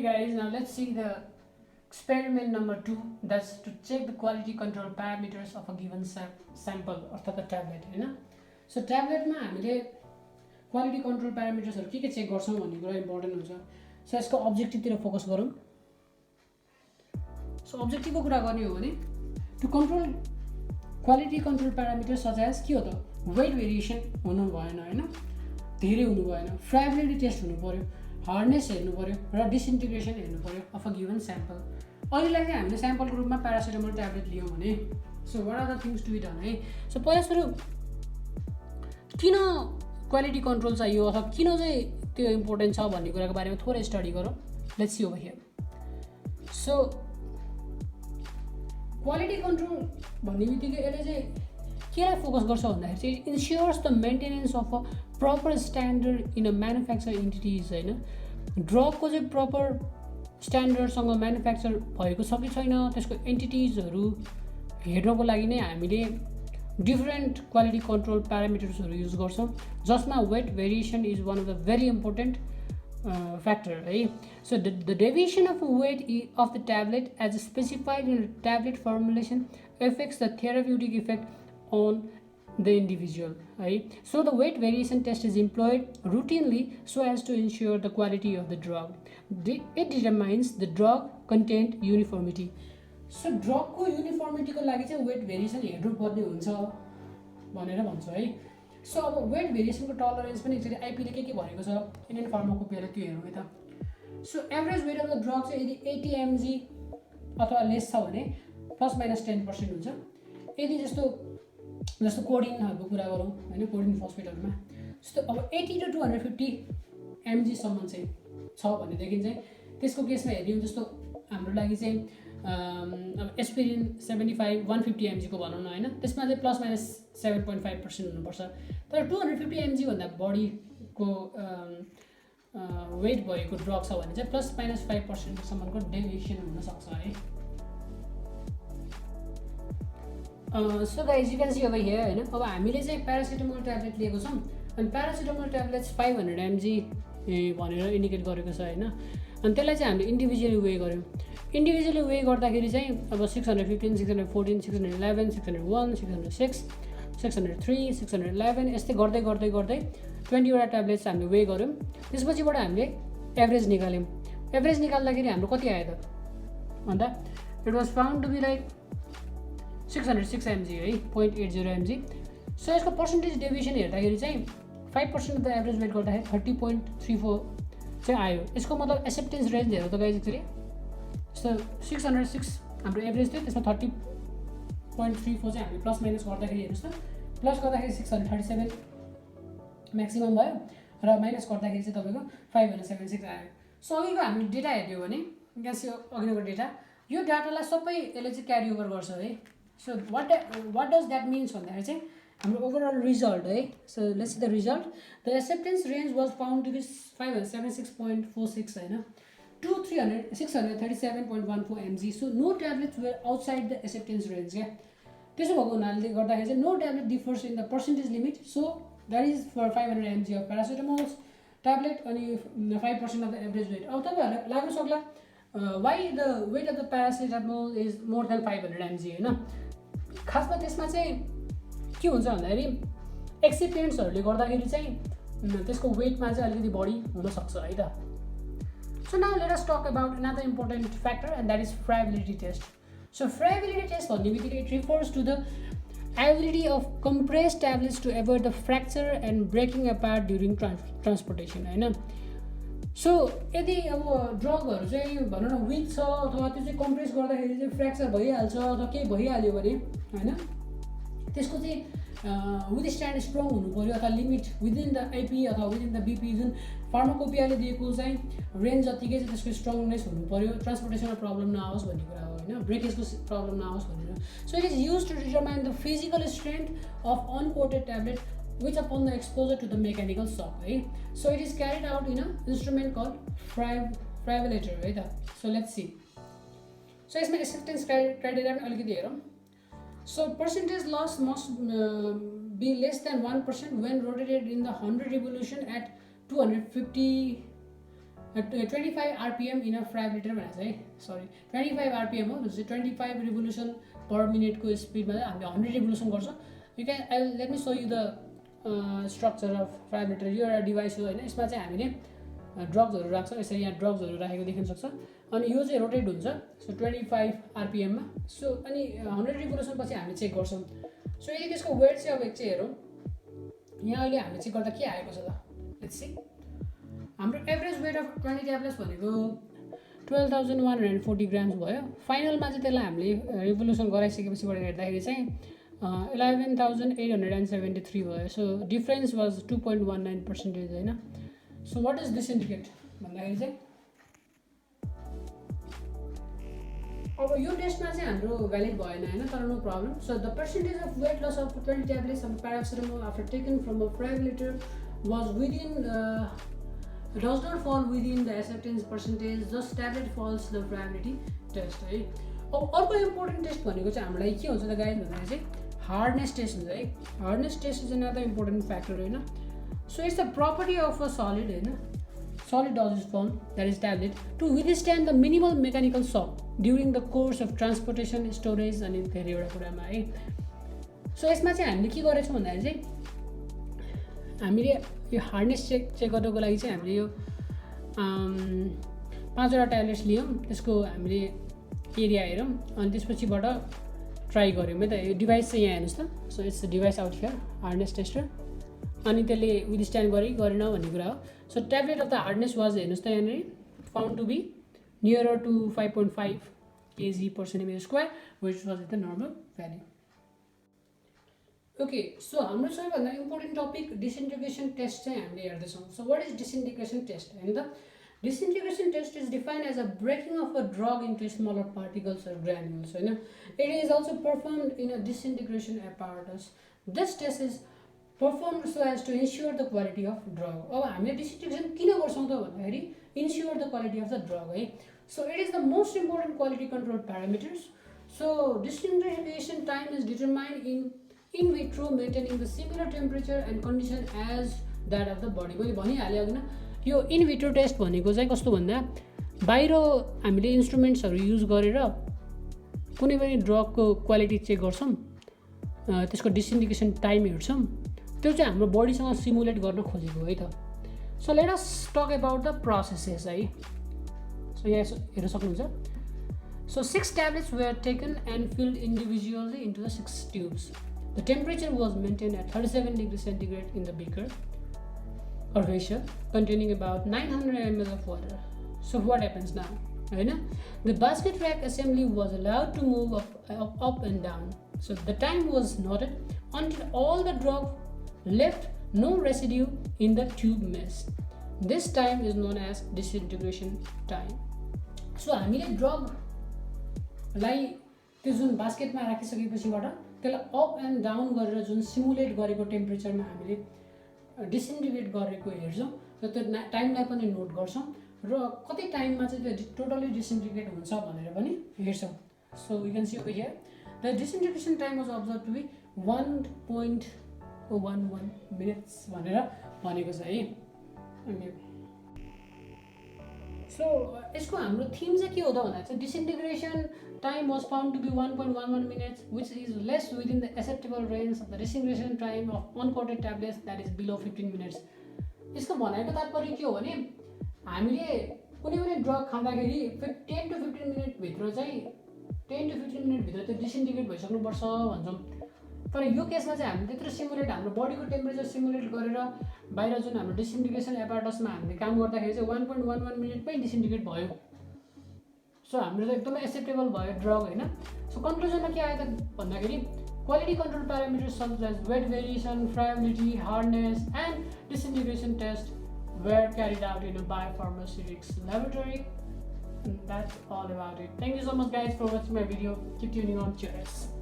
Okay guys, now let's see the experiment number 2, that's to check the quality control parameters of a given sample अर्थात् a tablet हैन. So tablet मा हामीले quality control parameters हरु के check गर्छौं भन्ने कुरा इम्पोर्टेन्ट हुन्छ. सो यसको अब्जेक्टिभ तिर फोकस गरौँ. सो अब्जेक्टिभ को कुरा गर्ने हो भने to control quality control parameters such as के हो त weight variation हुनु भएन हैन, धेरै हुनु भएन, friability test हुनु पर्यो, हार्डनेस हेर्नु पर्यो र डिसइन्टिग्रेसन हेर्नु पर्यो अफ अ गिवन स्याम्पल. अहिलेलाई चाहिँ हामीले स्याम्पलको रूपमा प्यारासिटामोल ट्याब्लेट लियौँ भने so what are the things to be done है. सो पहिला सुरु किन क्वालिटी कन्ट्रोल चाहियो अथवा किन चाहिँ त्यो इम्पोर्टेन्ट छ भन्ने कुराको बारेमा थोरै स्टडी गरौँ. Let's see over here. So quality control भन्ने बित्तिकै यसले चाहिँ केलाई फोकस गर्छ भन्दाखेरि चाहिँ ensures the maintenance of a proper standard in a manufacture entities हैन. ड्रगको चाहिँ प्रपर स्ट्यान्डर्डसँग म्यानुफ्याक्चर भएको छ कि छैन त्यसको एन्टिटिजहरू हेर्नको लागि नै हामीले डिफरेन्ट क्वालिटी कन्ट्रोल प्यारामिटर्सहरू युज गर्छौँ, जसमा weight variation is one of the very important factor है. So the deviation of weight of the tablet as specified in the tablet formulation affects the therapeutic effect on the individual right. So the weight variation test is employed routinely so as to ensure the quality of the drug. It determines the drug content uniformity. So drug को uniformity को लागि चाहिँ weight variation हेर्नु पर्ने हुन्छ भनेर भन्छ है. सो अब वेट भेरिएसनको टलरेन्स पनि एक्चुअली आइपीले के भनेको छ इन्डियन फार्माकोपियाले त्यो हेरौँ है त. So average weight of the drug चाहिँ यदि 80 mg अथवा लेस छ भने प्लस माइनस 10% हुन्छ. यदि जस्तो कोडिनहरूको कुरा गरौँ होइन, कोडिन फस्फेटहरूमा जस्तो अब 80 to 250 mg सम्म चाहिँ छ भनेदेखि चाहिँ त्यसको केसमा हेर्ने हो जस्तो हाम्रो लागि चाहिँ अब एस्पिरिन 75 150 mg को भनौँ न होइन, त्यसमा चाहिँ प्लस माइनस 7.5% हुनुपर्छ. तर 250 mg भन्दा बढीको वेट भएको ड्रग छ भने चाहिँ प्लस माइनस 5% सम्मको डेभिएसन हुनसक्छ है. So guys you can see अब हियर होइन. अब हामीले चाहिँ प्यारासिटामोल ट्याब्लेट लिएको छौँ अनि प्यारासिटामोल ट्याब्लेट्स 500 mg भनेर इन्डिकेट गरेको छ होइन. अनि त्यसलाई चाहिँ हामीले इन्डिभिजुअली वे गऱ्यौँ. इन्डिभिजुअली वे गर्दाखेरि चाहिँ अब 615 614 611 601 606 603 611 यस्तै गर्दै गर्दै गर्दै 20वटा ट्याब्लेट्स हामीले वे गऱ्यौँ. त्यसपछिबाट हामीले एभरेज निकाल्यौँ. एभरेज निकाल्दाखेरि हाम्रो कति आयो त भन्दा it was found to be like 606 mg है, 0.80 mg. सो यसको पर्सेन्टेज डेभिएसन हेर्दाखेरि चाहिँ 5% अफ द एभरेज वेट गर्दाखेरि 30.34 चाहिँ आयो. यसको मतलब एक्सेप्टेन्स रेन्ज हेर्नु त गाइज एक्चुअली सो 606 हाम्रो एभरेज थियो, त्यसमा 30.34 चाहिँ हामीले प्लस माइनस गर्दाखेरि हेर्नुहोस् त, प्लस गर्दाखेरि 637 म्याक्सिमम भयो र माइनस गर्दाखेरि चाहिँ तपाईँको 576 आयो. सो अघिको हामीले डेटा हेर्ने हो भने अघिको डेटा यो डाटालाई सबै यसले चाहिँ क्यारी ओभर गर्छ है. So what does that means भन्दाखेरि चाहिँ हाम्रो ओभरअल रिजल्ट है. So let's see the result. The acceptance range was found to be 576.46 होइन, to 637.14 mg. So no tablets were outside the acceptance range क्या. त्यसो भएको हुनाले गर्दाखेरि चाहिँ no tablet differs in the percentage limit. So that is for 500 mg of paracetamols tablet अनि 5% of the average weight. अब तपाईँहरूलाई लाग्नु सक्ला why the weight of the paracetamol is more than 500 mg होइन. खासमा त्यसमा चाहिँ के हुन्छ भन्दाखेरि एक्सिपिएन्ट्सहरूले गर्दाखेरि चाहिँ त्यसको वेटमा चाहिँ अलिकति बढी हुनसक्छ है त. So now let us talk about another important factor and that is friability test. So friability test भन्ने बित्तिकै it refers to the ability of compressed tablets to avoid the fracture and breaking apart during transportation हैन. So यदि अब ड्रगहरू चाहिँ भनौँ न week छ अथवा त्यो चाहिँ कम्प्रेस गर्दाखेरि चाहिँ फ्र्याक्चर भइहाल्छ अथवा केही भइहाल्यो भने होइन, त्यसको चाहिँ विथस्ट्यान्ड स्ट्रङ हुनु पऱ्यो अथवा लिमिट विदिन द आइपी अथवा विदिन द बिपी जुन फार्माकोपियाले दिएको चाहिँ रेन्ज जतिकै चाहिँ त्यसको स्ट्रङनेस हुनु पऱ्यो, ट्रान्सपोर्टेसनमा प्रब्लम नआओस् भन्ने कुरा हो होइन, ब्रेकेजको प्रब्लम नआओस् भनेर. So it is use to determine the physical strength of uncoated tablet which upon the exposure to the mechanical shock है. So it is carried out in an instrument called fibrillator है त. So let's see. So यसमा acceptance criteria पनि अलिकति हेरौँ. So percentage loss must be less than 1% when rotated in the 100 revolution at 250 25 RPM in a फ्राइब्रेटर भनेको छ है, sorry 25 RPM हो, जो चाहिँ 25 रिभोल्युसन पर मिनटको स्पिडमा चाहिँ हामीले 100 रिभोल्युसन गर्छ। You can I let me show you the structure of friabilator. यो एउटा डिभाइस हो होइन, यसमा चाहिँ हामीले ड्रग्सहरू राख्छ, यसरी यहाँ ड्रग्सहरू राखेको देखिन सक्छ। अनि यो चाहिँ रोटेट हुन्छ सो 25 RPM मा। सो अनि 100 रिभोल्युसन पछि हामीले चेक गर्छौँ। सो यदि त्यसको वेट चाहिँ अब एक चाहिँ हेरौँ, यहाँ अहिले हामीले चेक गर्दा के आएको छ त, लेट्स सी। हाम्रो एभरेज वेट अफ 20 ट्याब्लेट्स भनेको 12,140 ग्राम्स भयो। फाइनलमा चाहिँ त्यसलाई हामीले रिभोल्युसन गराइसकेपछिबाट हेर्दाखेरि चाहिँ 11,873 भयो। सो डिफ्रेन्स वाज 2.19% होइन। So what is this indicate भन्दाखेरि चाहिँ अब यो टेस्टमा चाहिँ हाम्रो भ्यालिड भएन होइन, तर no problem. So the percentage of weight loss of 20 tablets of paracetamol after taken from a friabilator was within does not fall within the acceptance percentage, just tablet falls the probability test है। अब अर्को important test भनेको चाहिँ हामीलाई के हुन्छ त guys भन्दाखेरि चाहिँ हार्डनेस टेस्ट हुन्छ है। Hardness test is another important factor होइन। So it's the property of a solid होइन, solid dosage form, that is tablet, to withstand the minimal mechanical shock during the course of transportation, storage अनि धेरैवटा कुरामा है। So यसमा चाहिँ हामीले के गरेको छौँ भन्दाखेरि चाहिँ हामीले यो हार्डनेस चेक गर्नको लागि चाहिँ हामीले यो 5वटा ट्याब्लेट्स लियौँ, त्यसको हामीले एरिया हेरौँ अनि त्यसपछिबाट ट्राई गऱ्यौँ है त। यो डिभाइस चाहिँ यहाँ हेर्नुहोस् त। So it's device out here, hardness tester. अनि त्यसले विथस्ट्यान्ड गरेन भन्ने कुरा हो। So tablet of the hardness was हेर्नुहोस् त यहाँनिर found to be nearer to 5.5 kg/cm², which was the normal value. Okay, so हाम्रो सबैभन्दा इम्पोर्टेन्ट टपिक डिसइन्टिग्रेसन टेस्ट चाहिँ हामीले हेर्दैछौँ। So what is disintegration test होइन त। Disintegration test is defined as a breaking of a drug into smaller particles or granules होइन। It is also performed in a disintegration apparatus. This test is performed so as to ensure the quality of drug. अब हामीले disintegration किन गर्छौँ त भन्दाखेरि ensure the quality of the drug है। So it is the most important quality control parameters. So disintegration time is determined in vitro maintaining the similar temperature and condition as that of the body। मैले भनिहालेँ अघि न, यो in vitro test भनेको चाहिँ कस्तो भन्दा बाहिर हामीले इन्स्ट्रुमेन्ट्सहरू युज गरेर कुनै पनि ड्रगको क्वालिटी चेक गर्छौँ, त्यसको डिसइन्टिग्रेसन टाइम हेर्छौँ, त्यो चाहिँ हाम्रो बडीसँग सिमुलेट गर्न खोजेको है त। So let us talk about the processes है। सो यहाँ हेर्न सक्नुहुन्छ। So 6 tablets were taken and filled individually into the 6 tubes. The temperature was maintained at 37 degrees centigrade in the beaker or vessel containing about 900 ml of water. So what happens now? The basket rack assembly was allowed to move up and down. So the time was noted until all the drug left no residue in the tube mesh. This time is known as disintegration time. So हामीले ड्रगलाई त्यो जुन बास्केटमा राखिसकेपछिबाट त्यसलाई up and down गरेर जुन simulate गरेको टेम्परेचरमा हामीले disintegrate गरेको हेर्छौँ र त्यो टाइमलाई पनि नोट गर्छौँ र कति टाइममा चाहिँ त्यो टोटली डिसइन्टिग्रेट हुन्छ भनेर पनि हेर्छौँ। So we can see over here the disintegration time was observe to be 1.011 minutes भनेर भनेको छ है। अनि सो यसको हाम्रो थिम चाहिँ के हो त भन्दा चाहिँ disintegration time was found to be 1.11 minutes, which is less within the acceptable range of the disintegration time of uncoated tablets, that is below 15 minutes. यसको भनेको तात्पर्य के हो भने हामीले कुनै पनि ड्रग खाँदाखेरि 10 to 15 मिनट भित्र चाहिँ 10 to 15 मिनट भित्र त्यो डिसइन्टिग्रेट भइसक्नुपर्छ भन्छौँ। तर यो केसमा चाहिँ हामीले त्यत्रो सिमुलेट हाम्रो बडीको टेम्परेचर सिमुलेट गरेर बाहिर जुन हाम्रो डिसइन्टिग्रेसन एपारेटसमा हामीले काम गर्दाखेरि चाहिँ 1.11 मिनटमै डिसइन्टिग्रेट भयो। सो हाम्रो त एकदमै एक्सेप्टेबल भयो ड्रग होइन। सो कन्क्लुजनमा के आयो त भन्दाखेरि quality control parameters such as weight variation, friability, hardness and disintegration test were carried out in a biopharmaceutics laboratory. That's all about it. Thank you so much guys for watching my video. Keep tuning on. Cheers.